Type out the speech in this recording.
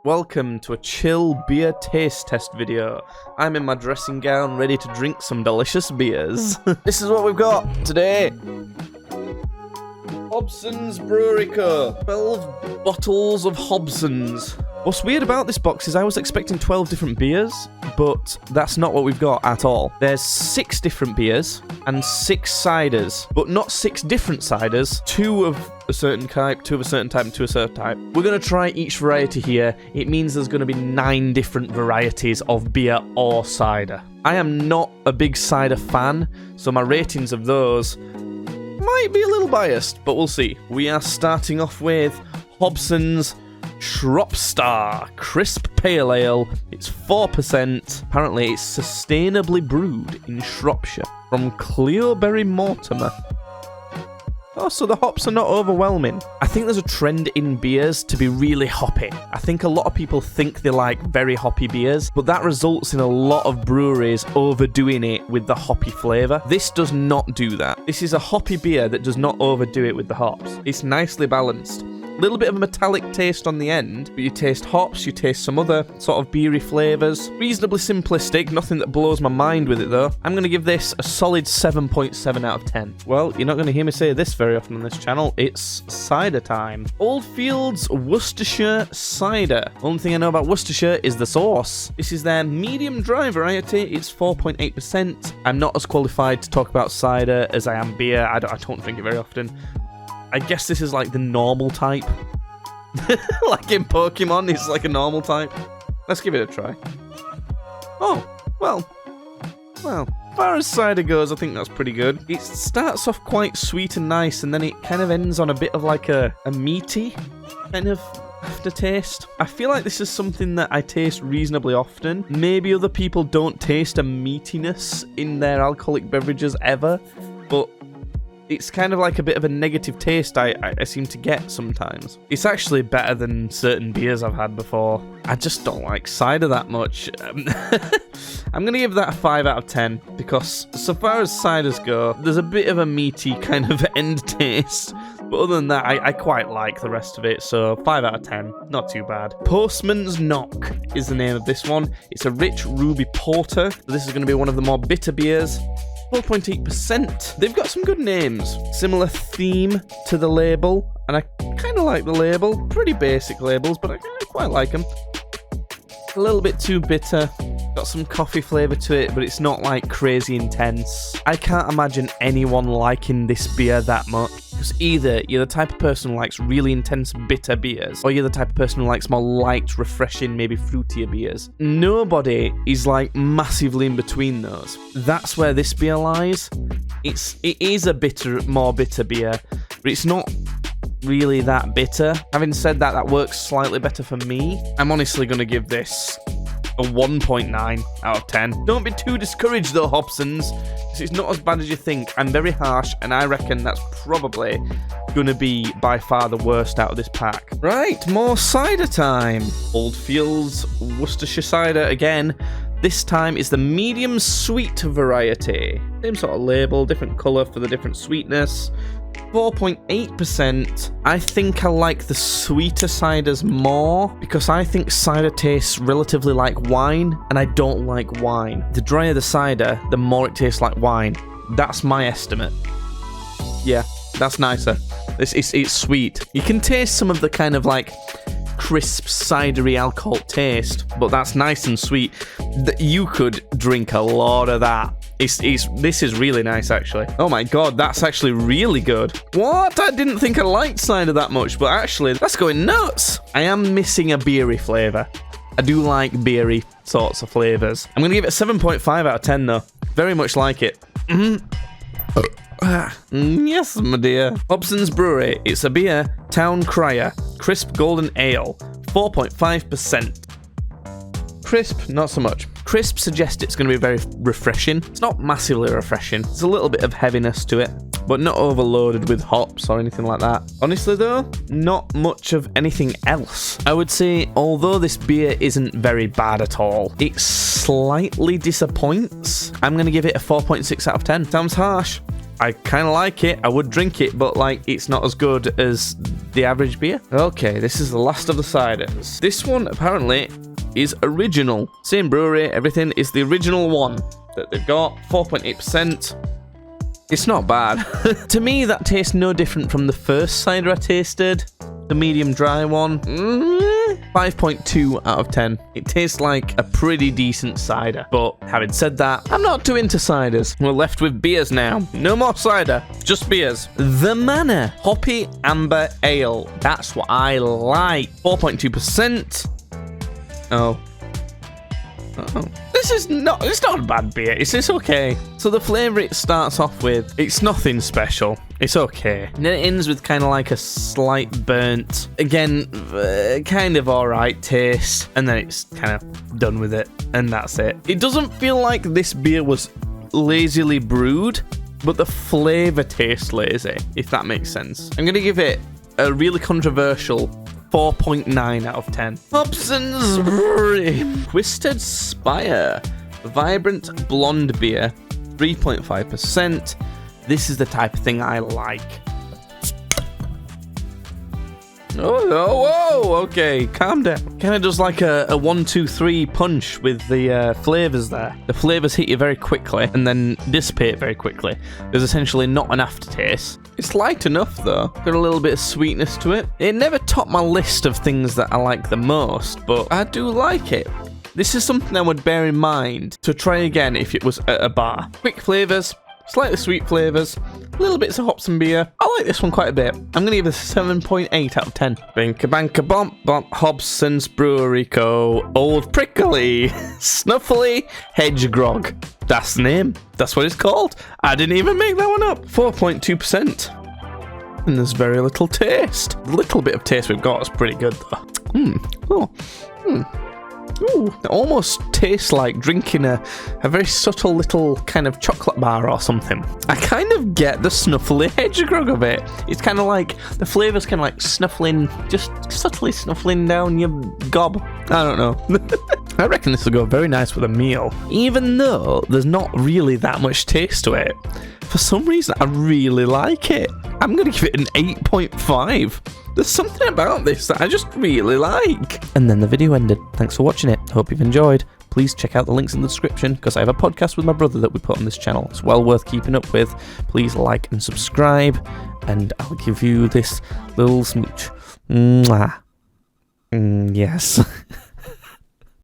Welcome to a chill beer taste test video. I'm in my dressing gown ready to drink some delicious beers. This is what we've got today. Hobson's Brewery Co. 12 bottles of Hobson's. What's weird about this box is I was expecting 12 different beers, but that's not what we've got at all. There's 6 different beers and 6 ciders, but not 6 different ciders. 2 of a certain type, 2 of a certain type, and 2 of a certain type. We're going to try each variety here. It means there's going to be 9 different varieties of beer or cider. I am not a big cider fan, so my ratings of those might be a little biased, but we'll see. We are starting off with Hobson's Shropstar Crisp Pale Ale. It's 4%. Apparently, it's sustainably brewed in Shropshire from Cleobury Mortimer. Oh, so the hops are not overwhelming. I think there's a trend in beers to be really hoppy. I think a lot of people think they like very hoppy beers, but that results in a lot of breweries overdoing it with the hoppy flavour. This does not do that. This is a hoppy beer that does not overdo it with the hops. It's nicely balanced. A little bit of a metallic taste on the end, but you taste hops, you taste some other sort of beery flavours. Reasonably simplistic, nothing that blows my mind with it though. I'm going to give this a solid 7.7 out of 10. Well, you're not going to hear me say this very often on this channel. It's cider time. Oldfield's Worcestershire Cider. Only thing I know about Worcestershire is the sauce. This is their medium dry variety. It's 4.8%. I'm not as qualified to talk about cider as I am beer. I don't drink it very often. I guess this is like the normal type. Like in Pokemon, it's like a normal type. Let's give it a try. Oh, well. As far as cider goes, I think that's pretty good. It starts off quite sweet and nice, and then it kind of ends on a bit of like a meaty kind of aftertaste. I feel like this is something that I taste reasonably often. Maybe other people don't taste a meatiness in their alcoholic beverages ever, but it's kind of like a bit of a negative taste I seem to get sometimes. It's actually better than certain beers I've had before. I just don't like cider that much. I'm going to give that a 5 out of 10, because so far as ciders go, there's a bit of a meaty kind of end taste. But other than that, I quite like the rest of it, so 5 out of 10, not too bad. Postman's Knock is the name of this one. It's a rich ruby porter. This is going to be one of the more bitter beers. 4.8%. They've got some good names. Similar theme to the label, and I kind of like the label. Pretty basic labels, but I quite like them. A little bit too bitter. Got some coffee flavour to it, but it's not like crazy intense. I can't imagine anyone liking this beer that much. Because either you're the type of person who likes really intense bitter beers, or you're the type of person who likes more light, refreshing, maybe fruitier beers. Nobody is like massively in between those. That's where this beer lies. It is a more bitter beer, but it's not really that bitter. Having said that, that works slightly better for me. I'm honestly going to give this a 1.9 out of 10. Don't be too discouraged though, Hobson's. It's not as bad as you think. I'm very harsh, and I reckon that's probably going to be by far the worst out of this pack. Right, more cider time. Oldfield's Worcestershire Cider again. This time is the medium sweet variety. Same sort of label, different colour for the different sweetness. 4.8%. I think I like the sweeter ciders more, because I think cider tastes relatively like wine, and I don't like wine. The drier the cider, the more it tastes like wine. That's my estimate. Yeah, that's nicer. It's sweet. You can taste some of the kind of like crisp, cidery alcohol taste, but that's nice and sweet. You could drink a lot of that. This is really nice, actually. Oh my god, that's actually really good. What? I didn't think I liked cider that much, but actually, that's going nuts. I am missing a beery flavour. I do like beery sorts of flavours. I'm going to give it a 7.5 out of 10, though. Very much like it. Yes, my dear. Hobson's Brewery. It's a beer, Town Crier, crisp golden ale, 4.5%. Crisp, not so much. Crisp suggests it's going to be very refreshing. It's not massively refreshing. There's a little bit of heaviness to it, but not overloaded with hops or anything like that. Honestly though, not much of anything else. I would say, although this beer isn't very bad at all, it slightly disappoints. I'm going to give it a 4.6 out of 10. Sounds harsh. I kind of like it. I would drink it, but like it's not as good as the average beer. Okay, this is the last of the ciders. This one apparently is original. Same brewery, everything is the original one that they've got. 4.8%. It's not bad. To me, that tastes no different from the first cider I tasted, the medium dry one. 5.2 out of 10. It tastes like a pretty decent cider. But having said that, I'm not too into ciders. We're left with beers now. No more cider, just beers. The Manor Hoppy Amber Ale. That's what I like. 4.2%. Oh. It's not a bad beer. It's okay. So the flavour it starts off with, it's nothing special. It's okay. And then it ends with kind of like a slight burnt, again, kind of alright taste. And then it's kind of done with it. And that's it. It doesn't feel like this beer was lazily brewed, but the flavour tastes lazy, if that makes sense. I'm going to give it a really controversial 4.9 out of 10. Hobson's Brewery Twisted Spire Vibrant Blonde Beer, 3.5%. This is the type of thing I like. Whoa, okay, calm down. Kind of does like a 1, 2, 3 punch with the flavours there. The flavours hit you very quickly and then dissipate very quickly. There's essentially not an aftertaste. It's light enough though. Got a little bit of sweetness to it. It never topped my list of things that I like the most, but I do like it. This is something I would bear in mind to try again if it was at a bar. Quick flavours, slightly sweet flavours, little bits of hops and beer. I like this one quite a bit. I'm going to give this a 7.8 out of 10. Binka banka bump bump, Hobson's Brewery Co. Old Prickly, Snuffly, Hedge Grog. That's the name. That's what it's called. I didn't even make that one up. 4.2%. And there's very little taste. The little bit of taste we've got is pretty good though. Ooh, it almost tastes like drinking a very subtle little kind of chocolate bar or something. I kind of get the snuffly hedge grog of it. It's kind of like, the flavour's kind of like snuffling, just subtly snuffling down your gob. I don't know. I reckon this will go very nice with a meal. Even though there's not really that much taste to it, for some reason I really like it. I'm going to give it an 8.5. There's something about this that I just really like. And then the video ended. Thanks for watching it. Hope you've enjoyed. Please check out the links in the description because I have a podcast with my brother that we put on this channel. It's well worth keeping up with. Please like and subscribe, and I'll give you this little smooch. Mwah. Yes.